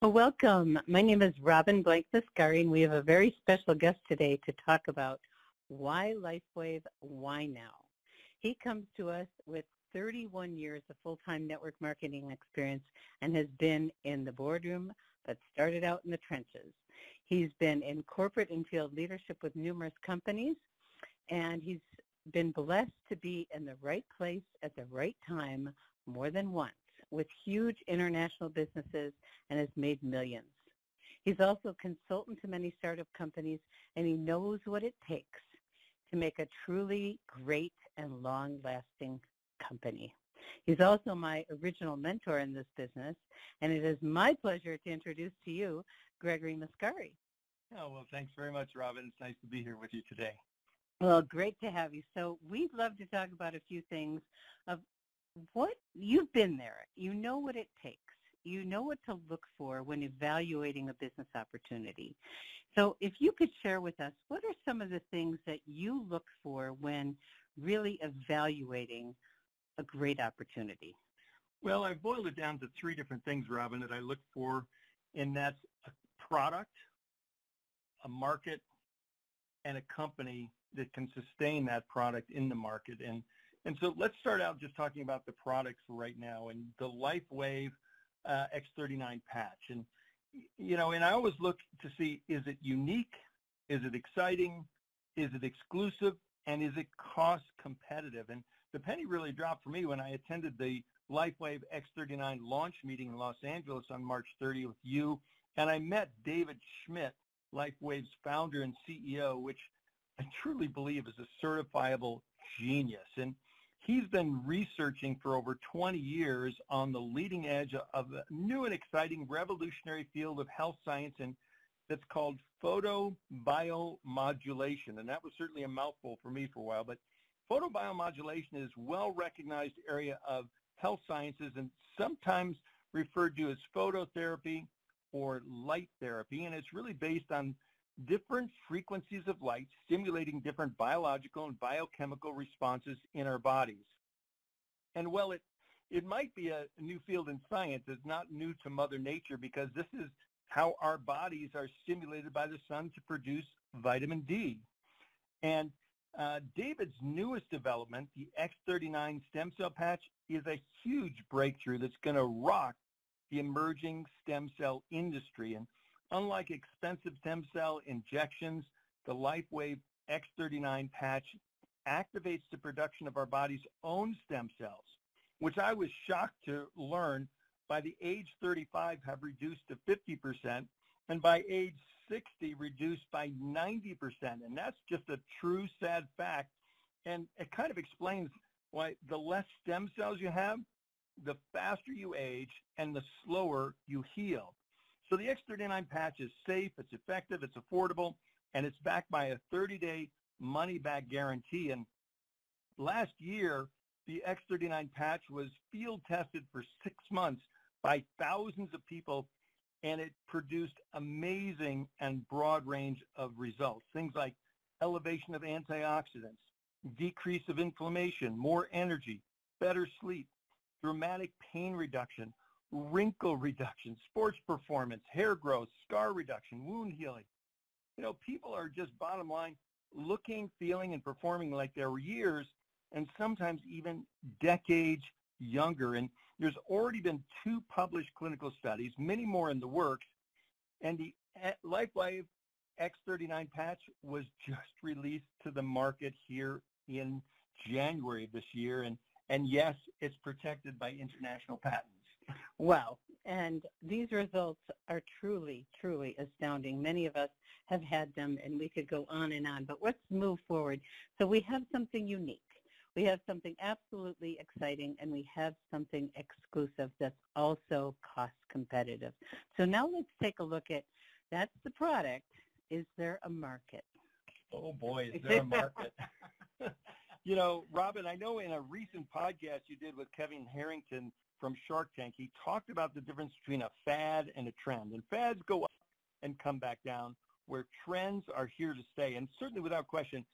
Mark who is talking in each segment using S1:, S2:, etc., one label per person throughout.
S1: Well, welcome. My name is Robin Blank-Mascari, and we have a very special guest today to talk about why LifeWave, why now? He comes to us with 31 years of full-time network marketing experience and has been in the boardroom, but started out in the trenches. He's been in corporate and field leadership with numerous companies, and he's been blessed to be in the right place at the right time more than once with huge international businesses and has made millions. He's also a consultant to many startup companies, and he knows what it takes to make a truly great and long-lasting company. He's also my original mentor in this business, and it is my pleasure to introduce to you Gregory Mascari.
S2: Oh, well, thanks very much, Robin. It's nice to be here with you today.
S1: Well, great to have you. So we'd love to talk about a few things of what you've been there. You know what it takes. You know what to look for when evaluating a business opportunity. So if you could share with us, what are some of the things that you look for when really evaluating a great opportunity?
S2: Well, I've boiled it down to three different things, Robin, that I look for, and that's a product, a market, and a company that can sustain that product in the market. And so let's start out just talking about the products right now and the LifeWave X39 patch. And, and I always look to see, is it unique? Is it exciting? Is it exclusive? And is it cost competitive? And the penny really dropped for me when I attended the LifeWave X39 launch meeting in Los Angeles on March 30th with you. And I met David Schmidt, LifeWave's founder and CEO, which I truly believe is a certifiable genius. And he's been researching for over 20 years on the leading edge of a new and exciting revolutionary field of health science, and that's called photobiomodulation. And that was certainly a mouthful for me for a while, but photobiomodulation is a well-recognized area of health sciences and sometimes referred to as phototherapy or light therapy, and it's really based on different frequencies of light stimulating different biological and biochemical responses in our bodies. And well, it might be a new field in science. It's not new to Mother Nature because this is how our bodies are stimulated by the sun to produce vitamin D. And David's newest development, the X39 stem cell patch, is a huge breakthrough that's going to rock the emerging stem cell industry. And unlike expensive stem cell injections, the LifeWave X39 patch activates the production of our body's own stem cells, which I was shocked to learn by the age 35 have reduced to 50%, and by age 60 reduced by 90%. And that's just a true sad fact. And it kind of explains why the less stem cells you have, the faster you age and the slower you heal. So the X39 patch is safe, it's effective, it's affordable, and it's backed by a 30-day money-back guarantee. And last year, the X39 patch was field tested for 6 months by thousands of people, and it produced amazing and broad range of results. Things like elevation of antioxidants, decrease of inflammation, more energy, better sleep, dramatic pain reduction, wrinkle reduction, sports performance, hair growth, scar reduction, wound healing. People are just bottom line looking, feeling, and performing like they were years and sometimes even decades younger. And there's already been 2 published clinical studies, many more in the works, and the LifeWave X39 patch was just released to the market here in January of this year. And yes, it's protected by international patents.
S1: Wow. And these results are truly, truly astounding. Many of us have had them, and we could go on and on. But let's move forward. So we have something unique. We have something absolutely exciting, and we have something exclusive that's also cost competitive. So now let's take a look at, that's the product. Is there a market?
S2: Oh, boy, is there a market? Robin, I know in a recent podcast you did with Kevin Harrington from Shark Tank, he talked about the difference between a fad and a trend. And fads go up and come back down, where trends are here to stay. And certainly without question,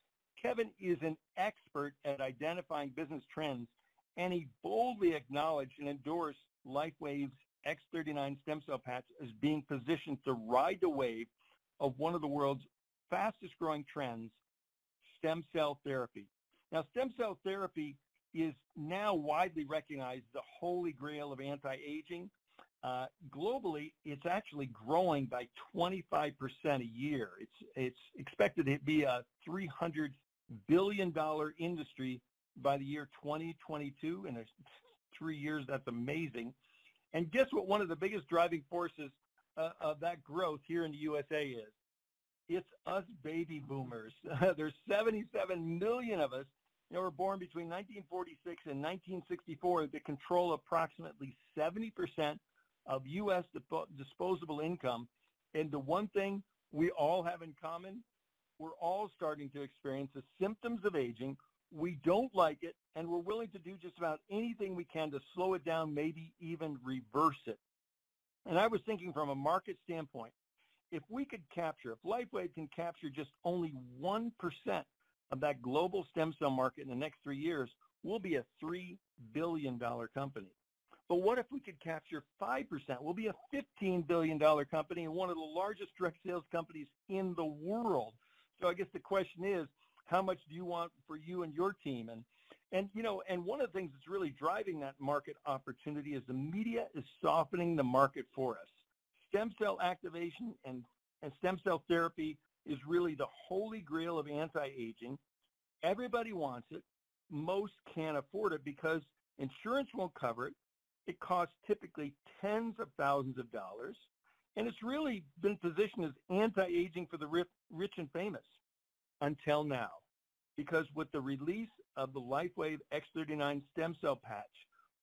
S2: Kevin is an expert at identifying business trends, and he boldly acknowledged and endorsed LifeWave's X39 stem cell patch is being positioned to ride the wave of one of the world's fastest growing trends, stem cell therapy. Now, stem cell therapy is now widely recognized as the holy grail of anti-aging. Globally, it's actually growing by 25% a year. It's expected to be a $300 billion industry by the year 2022. In 3 years, that's amazing. And guess what one of the biggest driving forces of that growth here in the USA is? It's us baby boomers. There's 77 million of us that were born between 1946 and 1964 that control approximately 70% of U.S. disposable income. And the one thing we all have in common, we're all starting to experience the symptoms of aging. We don't like it, and we're willing to do just about anything we can to slow it down, maybe even reverse it. And I was thinking from a market standpoint, if we could capture, if LifeWave can capture just only 1% of that global stem cell market in the next 3 years, we'll be a $3 billion company. But what if we could capture 5%? We'll be a $15 billion company and one of the largest direct sales companies in the world. So I guess the question is, how much do you want for you and your team? And one of the things that's really driving that market opportunity is the media is softening the market for us. Stem cell activation and stem cell therapy is really the holy grail of anti-aging. Everybody wants it. Most can't afford it because insurance won't cover it. It costs typically tens of thousands of dollars. And it's really been positioned as anti-aging for the rich and famous until now. Because with the release of the LifeWave X39 stem cell patch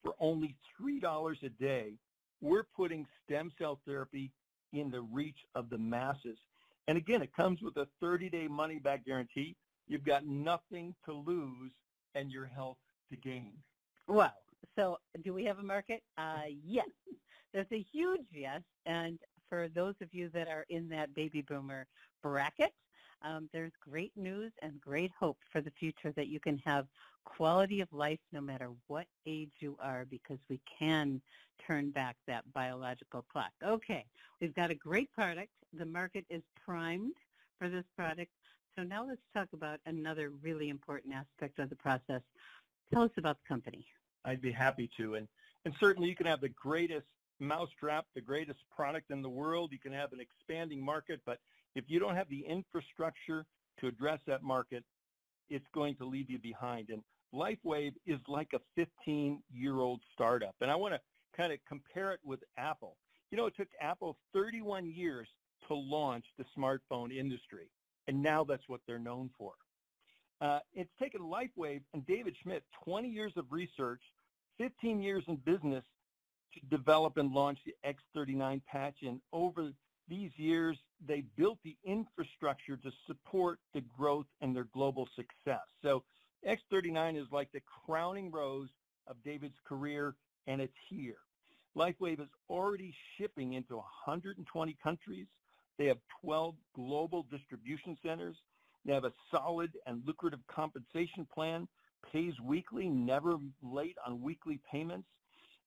S2: for only $3 a day, we're putting stem cell therapy in the reach of the masses. And again, it comes with a 30-day money-back guarantee. You've got nothing to lose and your health to gain.
S1: Wow. So do we have a market? Yes. There's a huge yes. And for those of you that are in that baby boomer bracket, there's great news and great hope for the future that you can have quality of life no matter what age you are, because we can turn back that biological clock. Okay, we've got a great product. The market is primed for this product. So now let's talk about another really important aspect of the process. Tell us about the company.
S2: I'd be happy to. And certainly you can have the greatest mousetrap, the greatest product in the world. You can have an expanding market, but if you don't have the infrastructure to address that market, it's going to leave you behind. And LifeWave is like a 15-year-old startup. And I want to kind of compare it with Apple. You know, it took Apple 31 years to launch the smartphone industry, and now that's what they're known for. It's taken LifeWave and David Schmidt 20 years of research, 15 years in business to develop and launch the X39 patch. And over these years, they built the infrastructure to support the growth and their global success. So X39 is like the crowning rose of David's career, and it's here. LifeWave is already shipping into 120 countries. They have 12 global distribution centers. They have a solid and lucrative compensation plan, pays weekly, never late on weekly payments.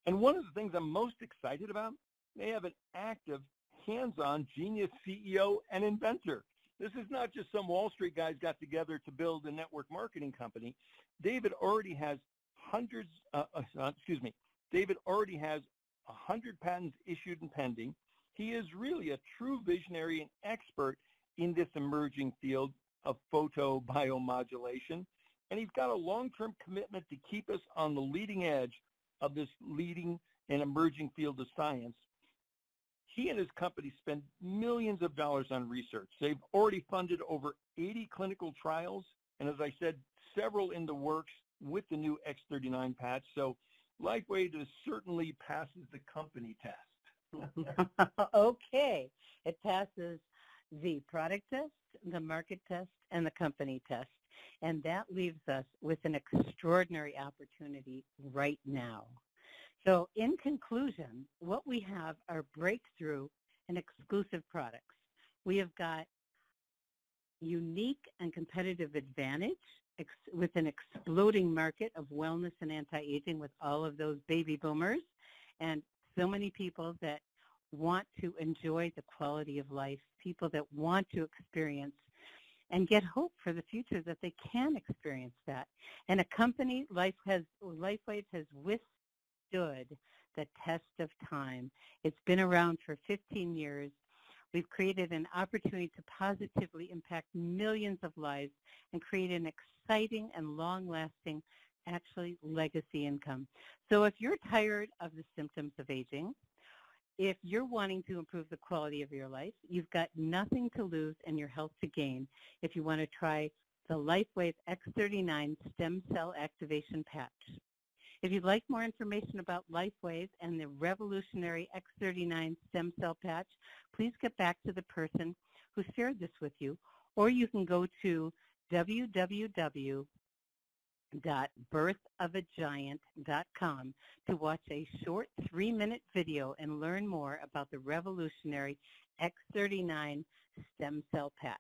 S2: And one of the things I'm most excited about, they have an active, hands-on genius CEO and inventor. This is not just some Wall Street guys got together to build a network marketing company. David already has David already has 100 patents issued and pending. He is really a true visionary and expert in this emerging field of photobiomodulation. And he's got a long-term commitment to keep us on the leading edge of this leading and emerging field of science. He and his company spend millions of dollars on research. They've already funded over 80 clinical trials, and as I said, several in the works with the new X39 patch. So LifeWave certainly passes the company test.
S1: Okay. It passes the product test, the market test, and the company test. And that leaves us with an extraordinary opportunity right now. So in conclusion, what we have are breakthrough and exclusive products. We have got unique and competitive advantage with an exploding market of wellness and anti-aging with all of those baby boomers, and so many people that want to enjoy the quality of life, people that want to experience and get hope for the future that they can experience that. And a company, LifeWave has withstood the test of time. It's been around for 15 years. We've created an opportunity to positively impact millions of lives and create an exciting and long-lasting, actually, legacy income. So if you're tired of the symptoms of aging, if you're wanting to improve the quality of your life, you've got nothing to lose and your health to gain if you want to try the LifeWave X39 Stem Cell Activation Patch. If you'd like more information about LifeWave and the revolutionary X39 Stem Cell Patch, please get back to the person who shared this with you, or you can go to www.birthofagiant.com to watch a short 3-minute video and learn more about the revolutionary X39 Stem Cell Patch.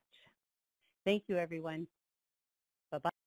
S1: Thank you, everyone. Bye-bye.